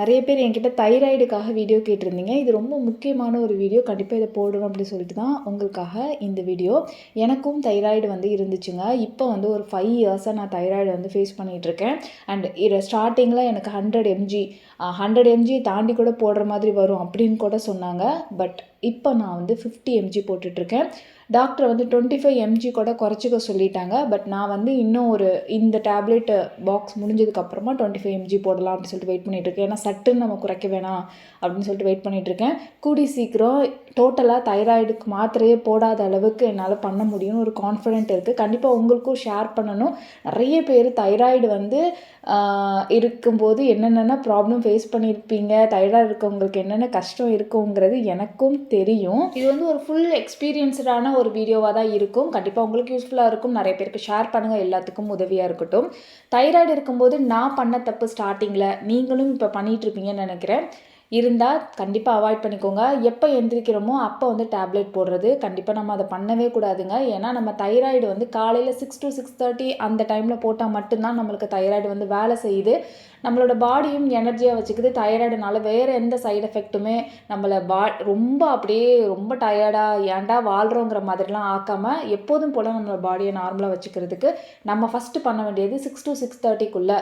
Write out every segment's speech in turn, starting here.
நிறைய பேர் என்கிட்ட தைராய்டுக்காக வீடியோ கேட்டிருந்தீங்க. இது ரொம்ப முக்கியமான ஒரு வீடியோ. கண்டிப்பாக இதை போடணும் அப்படி சொல்லிட்டு தான் உங்களுக்காக இந்த வீடியோ. எனக்கும் தைராய்டு வந்து இருந்துச்சுங்க. இப்போ வந்து ஒரு 5 இயர்ஸாக நான் தைராய்டு வந்து ஃபேஸ் பண்ணிகிட்ருக்கேன். அண்ட் இது ஸ்டார்டிங்கில் எனக்கு 100 mg தாண்டி கூட போடுற மாதிரி வரும் அப்படின்னு கூட சொன்னாங்க. பட் இப்போ நான் வந்து 50 mg போட்டுட்ருக்கேன். டாக்டர் வந்து 25 mg கூட குறைச்சிக்க சொல்லிட்டாங்க. பட் நான் வந்து இன்னும் இந்த டேப்லெட் பாக்ஸ் முடிஞ்சதுக்கப்புறமா 25 mg போடலாம் அப்படின்னு சொல்லிட்டு வெயிட் பண்ணிகிட்ருக்கேன். ஏன்னா சட்டுன்னு நம்ம குறைக்க வேணாம் அப்படின்னு சொல்லிட்டு வெயிட் பண்ணிகிட்ருக்கேன். கூடி சீக்கிரம் டோட்டலாக தைராய்டுக்கு மாத்திரையே போடாத அளவுக்கு என்னால் பண்ண முடியும்னு ஒரு கான்ஃபிடென்ட் இருக்குது. கண்டிப்பாக உங்களுக்கும் ஷேர் பண்ணணும். நிறைய பேர் தைராய்டு வந்து இருக்கும்போது என்னென்ன ப்ராப்ளம் ஃபேஸ் பண்ணியிருப்பீங்க, தைராய்டு இருக்கவங்களுக்கு என்னென்ன கஷ்டம் இருக்குங்கிறது எனக்கும் தெரியும். இது வந்து ஒரு ஃபுல் எக்ஸ்பீரியன்ஸ்டான ஒரு வீடியோவாக தான் இருக்கும். கண்டிப்பாக உங்களுக்கு யூஸ்ஃபுல்லாக இருக்கும். நிறைய பேருக்கு ஷேர் பண்ணுங்கள். எல்லாத்துக்கும் உதவியாக இருக்கட்டும். தைராய்டு இருக்கும்போது நான் பண்ண தப்பு ஸ்டார்டிங்கில் நீங்களும் இப்போ பண்ணிகிட்ருப்பீங்கன்னு நினைக்கிறேன். இருந்தால் கண்டிப்பாக அவாய்ட் பண்ணிக்கோங்க. எப்போ எந்திரிக்கிறோமோ அப்போ வந்து டேப்லெட் போடுறது கண்டிப்பாக நம்ம அதை பண்ணவே கூடாதுங்க. ஏன்னா நம்ம தைராய்டு வந்து காலையில் 6 to 6:30 அந்த டைமில் போட்டால் மட்டும்தான் நம்மளுக்கு தைராய்டு வந்து வேலை செய்யுது. நம்மளோட பாடியும் எனர்ஜியாக வச்சுக்குது. தைராய்டுனால வேறு எந்த சைடு எஃபெக்ட்டுமே நம்மளை ரொம்ப டயர்டாக ஏன்டா வாழ்கிறோங்கிற மாதிரிலாம் ஆக்காமல் எப்போதும் போல் நம்மளோட பாடியை நார்மலாக வச்சுக்கிறதுக்கு நம்ம ஃபஸ்ட்டு பண்ண வேண்டியது 6 to 6:30க்குள்ளே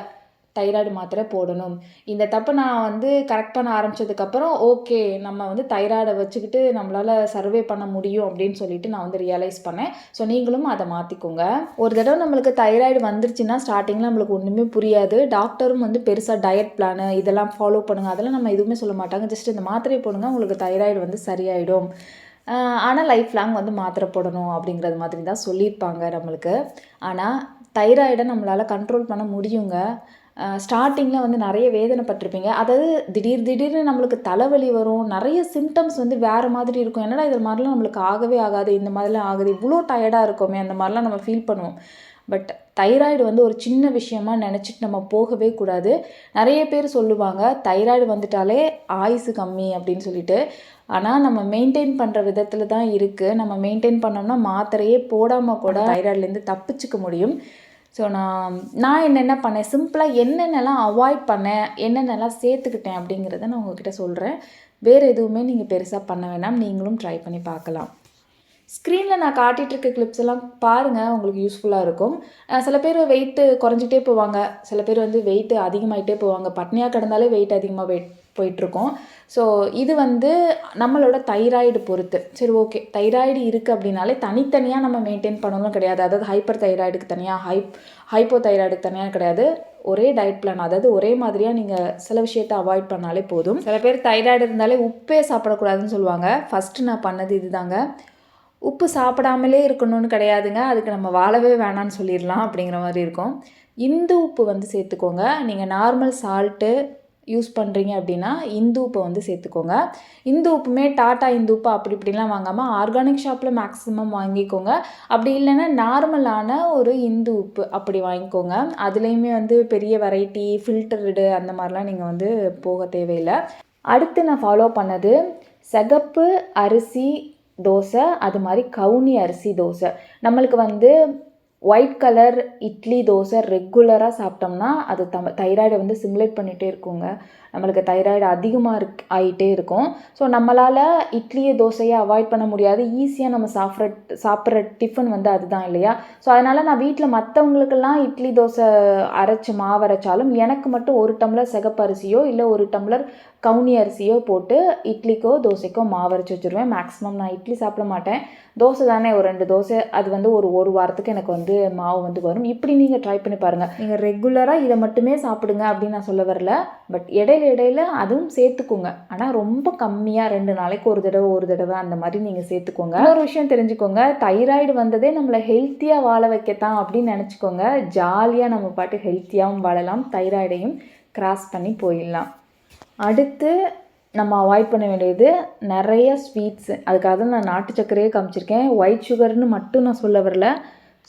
தைராய்டு மாத்திரை போடணும். இந்த தப்பு நான் வந்து கரெக்ட் பண்ண ஆரம்பித்ததுக்கப்புறம் ஓகே நம்ம வந்து தைராய்டை வச்சுக்கிட்டு நம்மளால் சர்வே பண்ண முடியும் அப்படின்னு சொல்லிட்டு நான் வந்து ரியலைஸ் பண்ணேன். ஸோ நீங்களும் அதை மாற்றிக்கோங்க. ஒரு தடவை நம்மளுக்கு தைராய்டு வந்துருச்சுன்னா ஸ்டார்டிங்கில் நம்மளுக்கு ஒன்றுமே புரியாது. டாக்டரும் வந்து பெருசாக டயட் பிளானு இதெல்லாம் ஃபாலோ பண்ணுங்கள் அதெல்லாம் நம்ம எதுவுமே சொல்ல மாட்டாங்க. ஜஸ்ட் இந்த மாத்திரையை போடுங்க உங்களுக்கு தைராய்டு வந்து சரியாயிடும். ஆனால் லைஃப் லாங் வந்து மாத்திரை போடணும் அப்படிங்கிறது மாதிரி தான் சொல்லியிருப்பாங்க நம்மளுக்கு. ஆனால் தைராய்டை நம்மளால் கண்ட்ரோல் பண்ண முடியுங்க. ஸ்டார்டிங்கில் வந்து நிறைய வேதனைப்பட்டிருப்பீங்க. அதாவது திடீர்னு நம்மளுக்கு தலைவலி வரும். நிறைய சிம்டம்ஸ் வந்து வேறு மாதிரி இருக்கும். என்னடா இது மாதிரிலாம் நம்மளுக்கு ஆகவே ஆகாது, இந்த மாதிரிலாம் ஆகுது, இவ்வளோ டயர்டாக இருக்கோமே அந்த மாதிரிலாம் நம்ம ஃபீல் பண்ணுவோம். பட் தைராய்டு வந்து ஒரு சின்ன விஷயமா நினச்சிட்டு நம்ம போகவே கூடாது. நிறைய பேர் சொல்லுவாங்க தைராய்டு வந்துட்டாலே ஆயுசு கம்மி அப்படின்னு சொல்லிட்டு. ஆனால் நம்ம மெயின்டைன் பண்ணுற விதத்தில் தான் இருக்குது. நம்ம மெயின்டைன் பண்ணோம்னா மாத்திரையே போடாமல் கூட தைராய்டுலேருந்து தப்பிச்சுக்க முடியும். ஸோ நான் என்னென்ன பண்ணேன், சிம்பிளாக என்னென்னலாம் அவாய்ட் பண்ணேன், என்னென்னலாம் சேர்த்துக்கிட்டேன் அப்படிங்கிறத நான் உங்கள்கிட்ட சொல்கிறேன். வேறு எதுவுமே நீங்கள் பெருசாக பண்ண வேணாம். நீங்களும் ட்ரை பண்ணி பார்க்கலாம். ஸ்க்ரீனில் நான் காட்டிகிட்ருக்க கிளிப்ஸ் எல்லாம் பாருங்கள், உங்களுக்கு யூஸ்ஃபுல்லாக இருக்கும். சில பேர் வெயிட்டு குறைஞ்சிட்டே போவாங்க, சில பேர் வந்து வெயிட்டு அதிகமாகிட்டே போவாங்க. பட்னியாக கிடந்தாலே வெயிட் அதிகமாக போயிட்டுருக்கோம். ஸோ இது வந்து நம்மளோட தைராய்டு பொறுத்து. சரி ஓகே தைராய்டு இருக்குது அப்படின்னாலே தனித்தனியாக நம்ம மெயின்டைன் பண்ணணும் கிடையாது. அதாவது ஹைப்பர் தைராய்டுக்கு தனியாக ஹைப்போ தைராய்டுக்கு தனியாக கிடையாது. ஒரே டயட் பிளான், அதாவது ஒரே மாதிரியாக நீங்கள் சில விஷயத்தை அவாய்ட் பண்ணாலே போதும். சில பேர் தைராய்டு இருந்தாலே உப்பே சாப்பிடக்கூடாதுன்னு சொல்லுவாங்க. ஃபஸ்ட்டு நான் பண்ணது இதுதாங்க. உப்பு சாப்பிடாமலே இருக்கணும்னு கிடையாதுங்க. அதுக்கு நம்ம வாழவே வேணான்னு சொல்லிடலாம் அப்படிங்கிற மாதிரி இருக்கும். இந்து உப்பு வந்து சேர்த்துக்கோங்க. நீங்கள் நார்மல் சால்ட்டு யூஸ் பண்ணுறீங்க அப்படின்னா இந்து உப்பை வந்து சேர்த்துக்கோங்க. இந்து உப்புமே டாட்டா இந்து உப்பு அப்படி இப்படிலாம் வாங்காமல் ஆர்கானிக் ஷாப்பில் மேக்ஸிமம் வாங்கிக்கோங்க. அப்படி இல்லைன்னா நார்மலான ஒரு இந்து உப்பு அப்படி வாங்கிக்கோங்க. அதுலேயுமே வந்து பெரிய வெரைட்டி ஃபில்டர்டு அந்த மாதிரிலாம் நீங்கள் வந்து போக தேவையில்லை. அடுத்து நான் ஃபாலோ பண்ணது சிகப்பு அரிசி தோசை, அது மாதிரி கவுனி அரிசி தோசை. நம்மளுக்கு வந்து ஒயிட் கலர் இட்லி தோசை ரெகுலராக சாப்பிட்டோம்னா அது தைராய்டை வந்து சிமுலேட் பண்ணிகிட்டே இருக்குங்க. நம்மளுக்கு தைராய்டு அதிகமாக ஆகிட்டே இருக்கும். ஸோ நம்மளால் இட்லியை தோசையை அவாய்ட் பண்ண முடியாது. ஈஸியாக நம்ம சாப்பிட்ற டிஃபன் வந்து அதுதான் இல்லையா. ஸோ அதனால் நான் வீட்டில் மற்றவங்களுக்கெல்லாம் இட்லி தோசை மாவு அரைச்சாலும் எனக்கு மட்டும் 1 டம்ளர் சிகப்பு அரிசியோ இல்லை 1 டம்ளர் கவுனி அரிசியோ போட்டு இட்லிக்கோ தோசைக்கோ மாவு அரைச்சி வச்சுருவேன். மேக்ஸிமம் நான் இட்லி சாப்பிட மாட்டேன். தோசை தானே ஒரு 2 தோசை, அது வந்து ஒரு வாரத்துக்கு எனக்கு வந்து மாவு வந்து வரும். இப்படி நீங்கள் ட்ரை பண்ணி பாருங்கள். நீங்கள் ரெகுலராக இதை மட்டுமே சாப்பிடுங்க அப்படின்னு நான் சொல்ல வரல. பட் இடையில அதுவும் சேர்த்துக்கோங்க. ஆனால் ரொம்ப கம்மியாக 2 நாளைக்கு ஒரு தடவை அந்த மாதிரி நீங்கள் சேர்த்துக்கோங்க. இன்னொரு விஷயம் தெரிஞ்சுக்கோங்க, தைராய்டு வந்ததே நம்மளை ஹெல்த்தியாக வாழ வைக்கத்தான் அப்படின்னு நினச்சிக்கோங்க. ஜாலியாக நம்ம பாட்டு ஹெல்த்தியாகவும் வாழலாம், தைராய்டையும் கிராஸ் பண்ணி போயிடலாம். அடுத்து நம்ம அவாய்ட் பண்ண வேண்டியது நிறைய ஸ்வீட்ஸு. அதுக்காக தான் நான் நாட்டு சர்க்கரையே காமிச்சிருக்கேன். ஒயிட் சுகர்னு மட்டும் நான் சொல்ல வரல.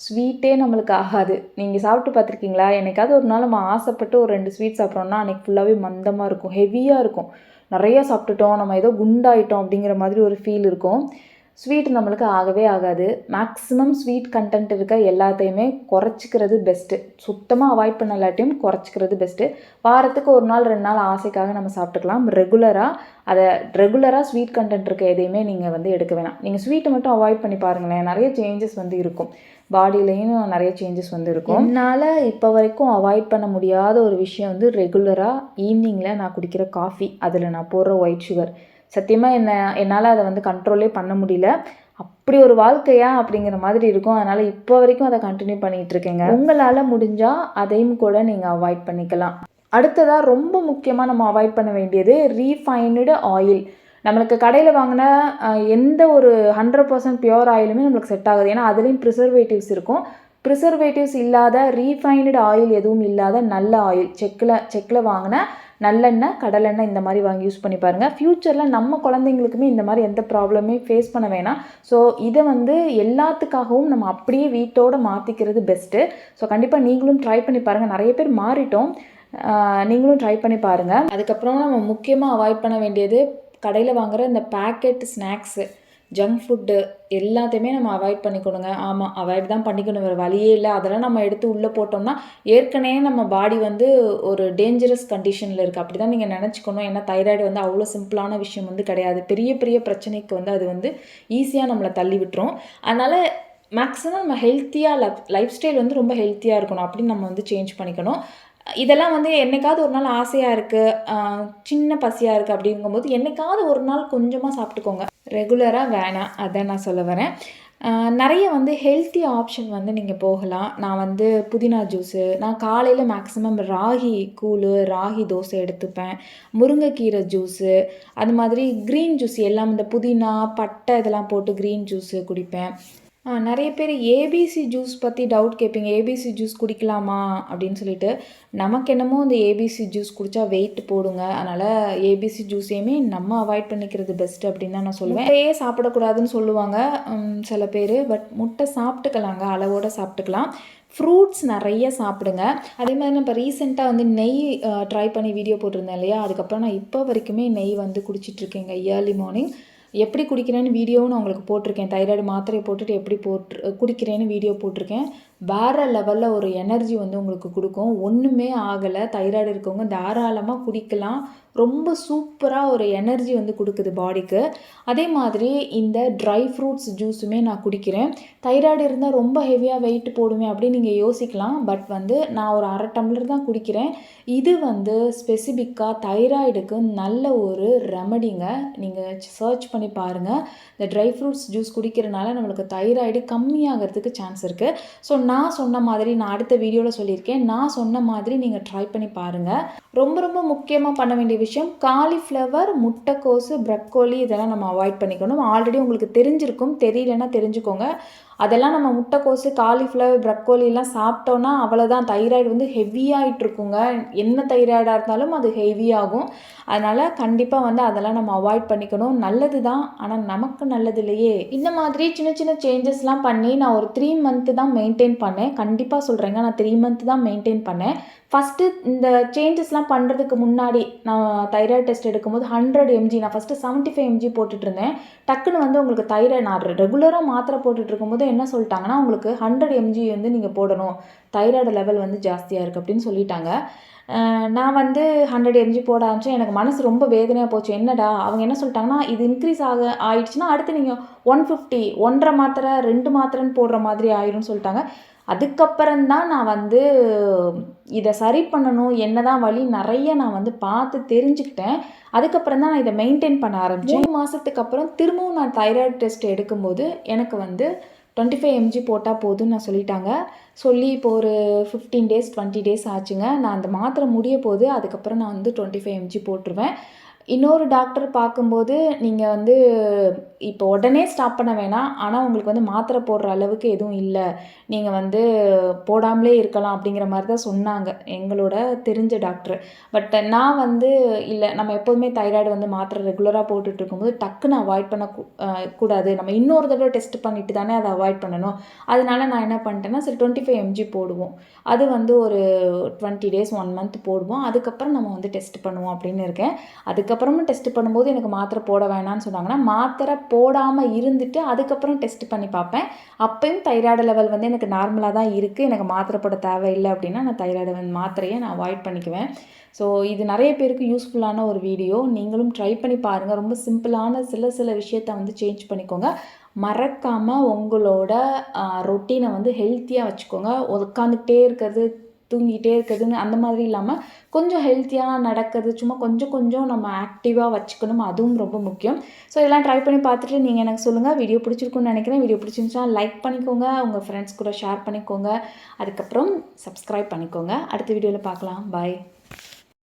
ஸ்வீட்டே நம்மளுக்கு ஆகாது. நீங்கள் சாப்பிட்டு பார்த்துருக்கீங்களா? என்னைக்காவது ஒரு நாள் நம்ம ஆசைப்பட்டு ஒரு 2 ஸ்வீட் சாப்பிட்றோன்னா அன்றைக்கி ஃபுல்லாகவே மந்தமாக இருக்கும், ஹெவியாக இருக்கும். நிறையா சாப்பிட்டுட்டோம், நம்ம ஏதோ குண்டாயிட்டோம் அப்படிங்கிற மாதிரி ஒரு ஃபீல் இருக்கும். ஸ்வீட் நம்மளுக்கு ஆகவே ஆகாது. மேக்ஸிமம் ஸ்வீட் கண்டென்ட் இருக்க எல்லாத்தையுமே குறைச்சிக்கிறது பெஸ்ட்டு. சுத்தமாக அவாய்ட் பண்ணலாட்டியும் குறைச்சிக்கிறது பெஸ்ட்டு. வாரத்துக்கு 1 நாள் 2 நாள் ஆசைக்காக நம்ம சாப்பிட்டுக்கலாம். ரெகுலராக ஸ்வீட் கண்டென்ட் இருக்க எதையுமே நீங்கள் வந்து எடுக்க வேணாம். நீங்கள் ஸ்வீட்டை மட்டும் அவாய்ட் பண்ணி பாருங்களேன், நிறைய சேஞ்சஸ் வந்து இருக்கும். பாடியிலையும் நிறைய சேஞ்சஸ் வந்து இருக்கும். என்னால் இப்போ வரைக்கும் அவாய்ட் பண்ண முடியாத ஒரு விஷயம் வந்து ரெகுலராக ஈவினிங்கில் நான் குடிக்கிற காஃபி, அதில் நான் போடுற ஒயிட் சுகர். சத்தியமாக என்னால் அதை வந்து கண்ட்ரோலே பண்ண முடியல. அப்படி ஒரு வாழ்க்கையா அப்படிங்கிற மாதிரி இருக்கும். அதனால் இப்போ வரைக்கும் அதை கண்டினியூ பண்ணிகிட்டு இருக்கேங்க. உங்களால் முடிஞ்சால் அதையும் கூட நீங்கள் அவாய்ட் பண்ணிக்கலாம். அடுத்ததாக ரொம்ப முக்கியமாக நம்ம அவாய்ட் பண்ண வேண்டியது ரீஃபைன்டு ஆயில். நம்மளுக்கு கடையில் வாங்கின எந்த ஒரு 100% பியூர் ஆயிலுமே நம்மளுக்கு செட் ஆகுது. ஏன்னா அதுலேயும் ப்ரிசர்வேட்டிவ்ஸ் இருக்கும். ப்ரிசர்வேட்டிவ்ஸ் இல்லாத ரீஃபைன்டு ஆயில் எதுவும் இல்லாத நல்ல ஆயில், செக்கில் வாங்கின நல்லெண்ணெய், கடலெண்ணெய் இந்த மாதிரி வாங்கி யூஸ் பண்ணி பாருங்கள். ஃப்யூச்சரில் நம்ம குழந்தைங்களுக்குமே இந்த மாதிரி எந்த ப்ராப்ளமே ஃபேஸ் பண்ண வேணாம். ஸோ இதை வந்து எல்லாத்துக்காகவும் நம்ம அப்படியே வீட்டோடு மாற்றிக்கிறது பெஸ்ட்டு. ஸோ கண்டிப்பாக நீங்களும் ட்ரை பண்ணி பாருங்கள். நிறைய பேர் மாறிட்டோம், நீங்களும் ட்ரை பண்ணி பாருங்கள். அதுக்கப்புறம் நம்ம முக்கியமாக அவாய்ட் பண்ண வேண்டியது கடையில் வாங்குகிற இந்த பேக்கெட் ஸ்நாக்ஸு, ஜங்க் ஃபுட்டு எல்லாத்தையுமே நம்ம அவாய்ட் பண்ணிக்கணுங்க. ஆமாம், அவாய்ட் தான் பண்ணிக்கணும், வேறு வழியே இல்லை. அதெல்லாம் நம்ம எடுத்து உள்ளே போட்டோம்னா ஏற்கனவே நம்ம பாடி வந்து ஒரு டேஞ்சரஸ் கண்டிஷனில் இருக்குது, அப்படி தான் நீங்கள் நினச்சிக்கணும். ஏன்னா தைராய்டு வந்து அவ்வளோ சிம்பிளான விஷயம் வந்து கிடையாது. பெரிய பெரிய பிரச்சனைக்கு வந்து அது வந்து ஈஸியாக நம்மளை தள்ளி விட்டுரும். அதனால் மேக்ஸிமம் நம்ம ஹெல்த்தியாக லைஃப் ஸ்டைல் வந்து ரொம்ப ஹெல்த்தியாக இருக்கணும் அப்படின்னு நம்ம வந்து சேஞ்ச் பண்ணிக்கணும். இதெல்லாம் வந்து என்னைக்காவது ஒரு நாள் ஆசையாக இருக்குது, சின்ன பசியாக இருக்குது அப்படிங்கும்போது என்னைக்காவது ஒரு நாள் கொஞ்சமாக சாப்பிட்டுக்கோங்க, ரெகுலராக வேணாம். அதான் நான் சொல்ல வரேன். நிறைய வந்து ஹெல்த்தி ஆப்ஷன் வந்து நீங்கள் போகலாம். நான் வந்து புதினா ஜூஸு, நான் காலையில் மேக்ஸிமம் ராகி கூழ், ராகி தோசை எடுத்துப்பேன். முருங்கைக்கீரை ஜூஸு, அது மாதிரி க்ரீன் ஜூஸ் எல்லாம் இந்த புதினா பட்டை இதெல்லாம் போட்டு க்ரீன் ஜூஸு குடிப்பேன். நிறைய பேர் ஏபிசி ஜூஸ் பற்றி டவுட் கேட்பீங்க. ஏபிசி ஜூஸ் குடிக்கலாமா அப்படின்னு சொல்லிட்டு. நமக்கு என்னமோ இந்த ஏபிசி ஜூஸ் குடித்தா வெயிட் போடுங்க. அதனால் ஏபிசி ஜூஸையுமே நம்ம அவாய்ட் பண்ணிக்கிறது பெஸ்ட்டு அப்படின்னு தான் நான் சொல்லுவேன். முட்டையே சாப்பிடக்கூடாதுன்னு சொல்லுவாங்க சில பேர். பட் முட்டை சாப்பிட்டுக்கலாங்க, அளவோடு சாப்பிட்டுக்கலாம். ஃப்ரூட்ஸ் நிறைய சாப்பிடுங்க. அதே மாதிரி நான் இப்போ ரீசெண்டாக வந்து நெய் ட்ரை பண்ணி வீடியோ போட்டிருந்தேன் இல்லையா, அதுக்கப்புறம் நான் இப்போ வரைக்குமே நெய் வந்து குடிச்சிட்ருக்கேங்க. ஏர்லி மார்னிங் எப்படி குடிக்கிறேன்னு வீடியோவும் நான் உங்களுக்கு போட்டிருக்கேன். தைராய்டு மாத்திரையை போட்டுட்டு எப்படி குடிக்கிறேன்னு வீடியோ போட்டிருக்கேன். வேறு லெவலில் ஒரு எனர்ஜி வந்து உங்களுக்கு கொடுக்கும். ஒன்றுமே ஆகலை, தைராய்டு இருக்கவங்க தாராளமாக குடிக்கலாம். ரொம்ப சூப்பராக ஒரு எனர்ஜி வந்து கொடுக்குது பாடிக்கு. அதே மாதிரி இந்த ட்ரை ஃப்ரூட்ஸ் ஜூஸுமே நான் குடிக்கிறேன். தைராய்டு இருந்தால் ரொம்ப ஹெவியாக வெயிட் போடுவேன் அப்படின்னு நீங்கள் யோசிக்கலாம். பட் வந்து நான் ஒரு 1/2 டம்ளர் தான் குடிக்கிறேன். இது வந்து ஸ்பெசிஃபிக்காக தைராய்டுக்கு நல்ல ஒரு ரெமடிங்க. நீங்கள் சர்ச் பண்ணி பாருங்கள். இந்த ட்ரை ஃப்ரூட்ஸ் ஜூஸ் குடிக்கிறனால நம்மளுக்கு தைராய்டு கம்மியாகிறதுக்கு சான்ஸ் இருக்குது. ஸோ நான் சொன்ன மாதிரி, நான் அடுத்த வீடியோவில் சொல்லியிருக்கேன், நான் சொன்ன மாதிரி நீங்கள் ட்ரை பண்ணி பாருங்கள். ரொம்ப ரொம்ப முக்கியமாக பண்ண வேண்டிய விஷயம் காலிஃப்ளவர், முட்டைக்கோசு, ப்ரக்கோலி இதெல்லாம் நம்ம அவாய்ட் பண்ணிக்கணும். ஆல்ரெடி உங்களுக்கு தெரிஞ்சிருக்கும், தெரியலன்னா தெரிஞ்சுக்கோங்க. அதெல்லாம் நம்ம முட்டைக்கோசு, காலிஃப்ளவர், ப்ரக்கோலிலாம் சாப்பிட்டோன்னா அவ்வளோதான், தைராய்டு வந்து ஹெவியாகிட்டு இருக்குங்க. என்ன தைராய்டாக இருந்தாலும் அது ஹெவியாகும். அதனால் கண்டிப்பாக வந்து அதெல்லாம் நம்ம அவாய்ட் பண்ணிக்கணும். நல்லது தான், ஆனால் நமக்கு நல்லது இல்லையே. இந்த மாதிரி சின்ன சின்ன சேஞ்சஸ்லாம் பண்ணி நான் ஒரு 3 மந்த்து தான் மெயின்டைன் பண்ணேன். கண்டிப்பாக சொல்கிறேங்க, நான் 3 மந்த்து தான் மெயின்டைன் பண்ணேன். ஃபஸ்ட்டு இந்த சேஞ்சஸ்லாம் பண்ணுறதுக்கு முன்னாடி நான் தைராய்டு டெஸ்ட் எடுக்கும்போது 100 mg, நான் ஃபஸ்ட்டு 75 mg போட்டுட்ருந்தேன். டக்குன்னு வந்து உங்களுக்கு தைராய்டு, நான் ரெகுலராக மாத்திரை போட்டுட்ருக்கும்போது என்ன சொல்லிட்டாங்கன்னா, உங்களுக்கு 100 mg வந்து நீங்கள் போடணும், தைராய்டு லெவல் வந்து ஜாஸ்தியாக இருக்குது அப்படின்னு சொல்லிட்டாங்க. நான் வந்து 100 mg போட ஆரம்பித்தேன். எனக்கு மனசு ரொம்ப வேதனையாக போச்சு. என்னடா அவங்க என்ன சொல்லிட்டாங்கன்னா, இது இன்க்ரீஸ் ஆயிடுச்சுன்னா அடுத்து நீங்கள் 150, 1.5 மாத்திரை 2 மாத்திரைன்னு போடுற மாதிரி ஆயிடும்னு சொல்லிட்டாங்க. அதுக்கப்புறம்தான் நான் வந்து இதை சரி பண்ணணும், என்னதான் வழி நிறைய நான் வந்து பார்த்து தெரிஞ்சுக்கிட்டேன். அதுக்கப்புறம் தான் நான் இதை மெயின்டைன் பண்ண ஆரம்பித்தேன். 3 மாதத்துக்கு அப்புறம் திரும்பவும் நான் தைராய்டு டெஸ்ட் எடுக்கும்போது எனக்கு வந்து 25 mg போட்டால் போதும்னு நான் சொல்லிட்டாங்க. சொல்லி இப்போ ஒரு 15 days 20 days ஆச்சுங்க. நான் அந்த மாத்திரை முடிய போது, அதுக்கப்புறம் நான் வந்து 25 mg போட்டுருவேன். இன்னொரு டாக்டர் பார்க்கும்போது, நீங்கள் வந்து இப்போ உடனே ஸ்டாப் பண்ண வேணாம், ஆனால் உங்களுக்கு வந்து மாத்திரை போடுற அளவுக்கு எதுவும் இல்லை, நீங்கள் வந்து போடாமலே இருக்கலாம் அப்படிங்கிற மாதிரி தான் சொன்னாங்க எங்களோட தெரிஞ்ச டாக்டர். பட் நான் வந்து இல்லை, நம்ம எப்போதுமே தைராய்டு வந்து மாத்திரை ரெகுலராக போட்டுட்டு இருக்கும்போது டக்குன்னு அவாய்ட் பண்ண கூடாது, நம்ம இன்னொரு தடவை டெஸ்ட் பண்ணிட்டு தானே அதை அவாய்ட் பண்ணணும். அதனால நான் என்ன பண்ணிட்டேன்னா, சரி 25 mg போடுவோம், அது வந்து ஒரு 20 days 1 month போடுவோம், அதுக்கப்புறம் நம்ம வந்து டெஸ்ட் பண்ணுவோம் அப்படின்னு இருக்கேன். அதுக்கப்புறம் அதுக்கப்புறமும் டெஸ்ட் பண்ணும்போது எனக்கு மாத்திரை போட வேணாம்னு சொன்னாங்கன்னா, மாத்திரை போடாமல் இருந்துட்டு அதுக்கப்புறம் டெஸ்ட் பண்ணி பார்ப்பேன். அப்பயும் தைராய்டு லெவல் வந்து எனக்கு நார்மலாக தான் இருக்குது, எனக்கு மாத்திரை போட தேவையில்லை அப்படின்னா நான் தைராய்டு மாத்திரையை நான் அவாய்ட் பண்ணிக்குவேன். ஸோ இது நிறைய பேருக்கு யூஸ்ஃபுல்லான ஒரு வீடியோ. நீங்களும் ட்ரை பண்ணி பாருங்கள். ரொம்ப சிம்பிளான சில விஷயத்த வந்து சேஞ்ச் பண்ணிக்கோங்க. மறக்காமல் உங்களோட ரொட்டீனை வந்து ஹெல்த்தியாக வச்சுக்கோங்க. உட்காந்துக்கிட்டே இருக்கிறது, தூங்கிட்டே இருக்கிறதுன்னு அந்த மாதிரி இல்லாமல் கொஞ்சம் ஹெல்த்தியாக நடக்கிறது, சும்மா கொஞ்சம் கொஞ்சம் நம்ம ஆக்டிவாக வச்சுக்கணும். அதுவும் ரொம்ப முக்கியம். ஸோ இதெல்லாம் ட்ரை பண்ணி பார்த்துட்டு நீங்கள் எனக்கு சொல்லுங்கள். வீடியோ பிடிச்சிருக்குன்னு நினைக்கிறேன். வீடியோ பிடிச்சிருந்துச்சுன்னா லைக் பண்ணிக்கோங்க, உங்கள் ஃப்ரெண்ட்ஸ் கூட ஷேர் பண்ணிக்கோங்க, அதுக்கப்புறம் சப்ஸ்கிரைப் பண்ணிக்கோங்க. அடுத்த வீடியோவில் பார்க்கலாம். பாய்.